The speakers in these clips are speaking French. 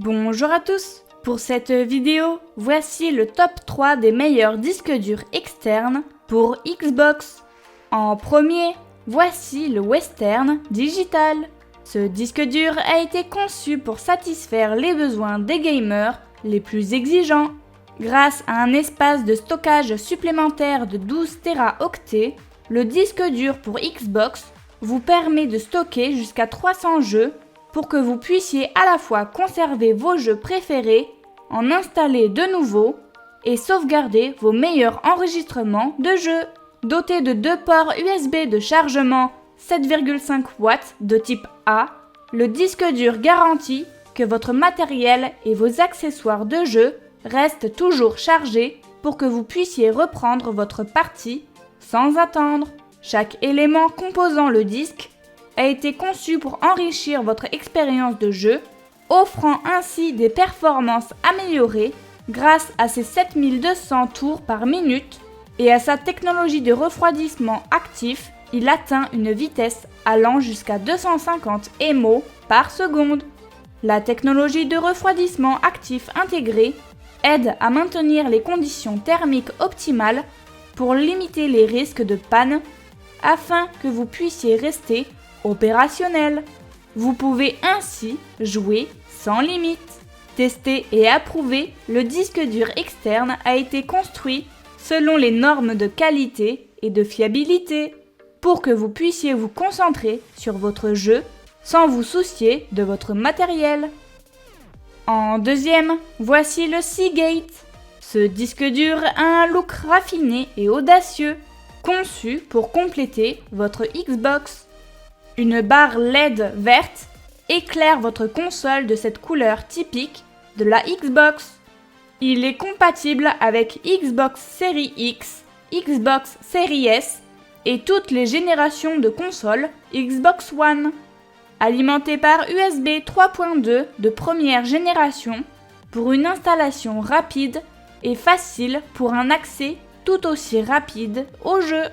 Bonjour à tous. Pour cette vidéo, voici le top 3 des meilleurs disques durs externes pour Xbox. En premier, voici le Western Digital. Ce disque dur a été conçu pour satisfaire les besoins des gamers les plus exigeants. Grâce à un espace de stockage supplémentaire de 12 Teraoctets, le disque dur pour Xbox vous permet de stocker jusqu'à 300 jeux pour que vous puissiez à la fois conserver vos jeux préférés, en installer de nouveaux et sauvegarder vos meilleurs enregistrements de jeux. Doté de 2 ports USB de chargement 7,5 watts de type A, le disque dur garantit que votre matériel et vos accessoires de jeu restent toujours chargés pour que vous puissiez reprendre votre partie sans attendre. Chaque élément composant le disque a été conçu pour enrichir votre expérience de jeu, offrant ainsi des performances améliorées grâce à ses 7200 tours par minute et à sa technologie de refroidissement actif. Il atteint une vitesse allant jusqu'à 250 mO par seconde. La technologie de refroidissement actif intégrée aide à maintenir les conditions thermiques optimales pour limiter les risques de panne afin que vous puissiez rester opérationnel. Vous pouvez ainsi jouer sans limite. Testé et approuvé, le disque dur externe a été construit selon les normes de qualité et de fiabilité pour que vous puissiez vous concentrer sur votre jeu sans vous soucier de votre matériel. En deuxième, voici le Seagate. Ce disque dur a un look raffiné et audacieux, conçu pour compléter votre Xbox. Une barre LED verte éclaire votre console de cette couleur typique de la Xbox. Il est compatible avec Xbox Series X, Xbox Series S et toutes les générations de consoles Xbox One. Alimenté par USB 3.2 de première génération pour une installation rapide et facile pour un accès tout aussi rapide au jeu.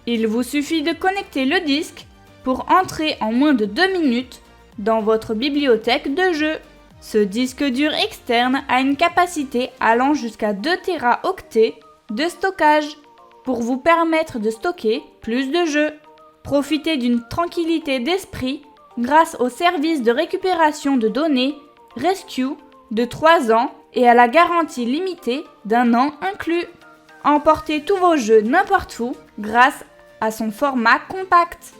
Il vous suffit de connecter le disque pour entrer en moins de 2 minutes dans votre bibliothèque de jeux. Ce disque dur externe a une capacité allant jusqu'à 2 Teraoctets de stockage pour vous permettre de stocker plus de jeux. Profitez d'une tranquillité d'esprit grâce au service de récupération de données Rescue de 3 ans et à la garantie limitée d'1 an inclus. Emportez tous vos jeux n'importe où grâce à son format compact.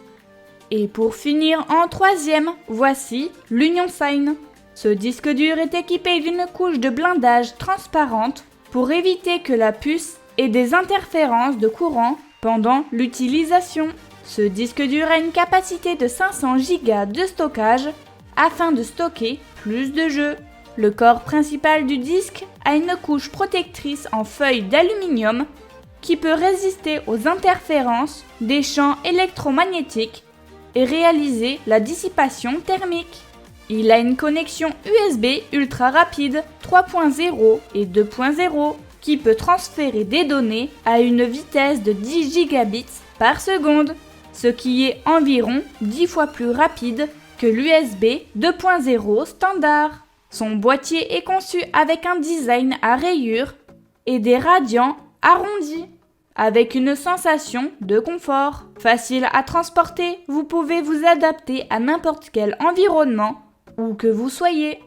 Et pour finir en troisième, voici l'Union Sign. Ce disque dur est équipé d'une couche de blindage transparente pour éviter que la puce ait des interférences de courant pendant l'utilisation. Ce disque dur a une capacité de 500 Go de stockage afin de stocker plus de jeux. Le corps principal du disque a une couche protectrice en feuille d'aluminium qui peut résister aux interférences des champs électromagnétiques et réaliser la dissipation thermique. Il a une connexion USB ultra rapide 3.0 et 2.0 qui peut transférer des données à une vitesse de 10 gigabits par seconde, ce qui est environ 10 fois plus rapide que l'USB 2.0 standard. Son boîtier est conçu avec un design à rayures et des radians arrondis, avec une sensation de confort. Facile à transporter, vous pouvez vous adapter à n'importe quel environnement, où que vous soyez.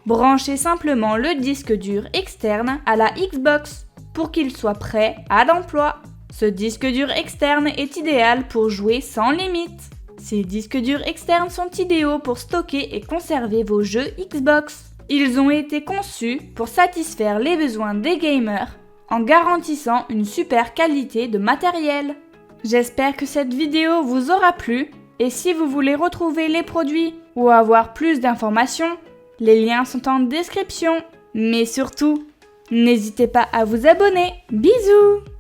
Branchez simplement le disque dur externe à la Xbox pour qu'il soit prêt à l'emploi. Ce disque dur externe est idéal pour jouer sans limite. Ces disques durs externes sont idéaux pour stocker et conserver vos jeux Xbox. Ils ont été conçus pour satisfaire les besoins des gamers en garantissant une super qualité de matériel. J'espère que cette vidéo vous aura plu et si vous voulez retrouver les produits ou avoir plus d'informations, les liens sont en description. Mais surtout, n'hésitez pas à vous abonner. Bisous!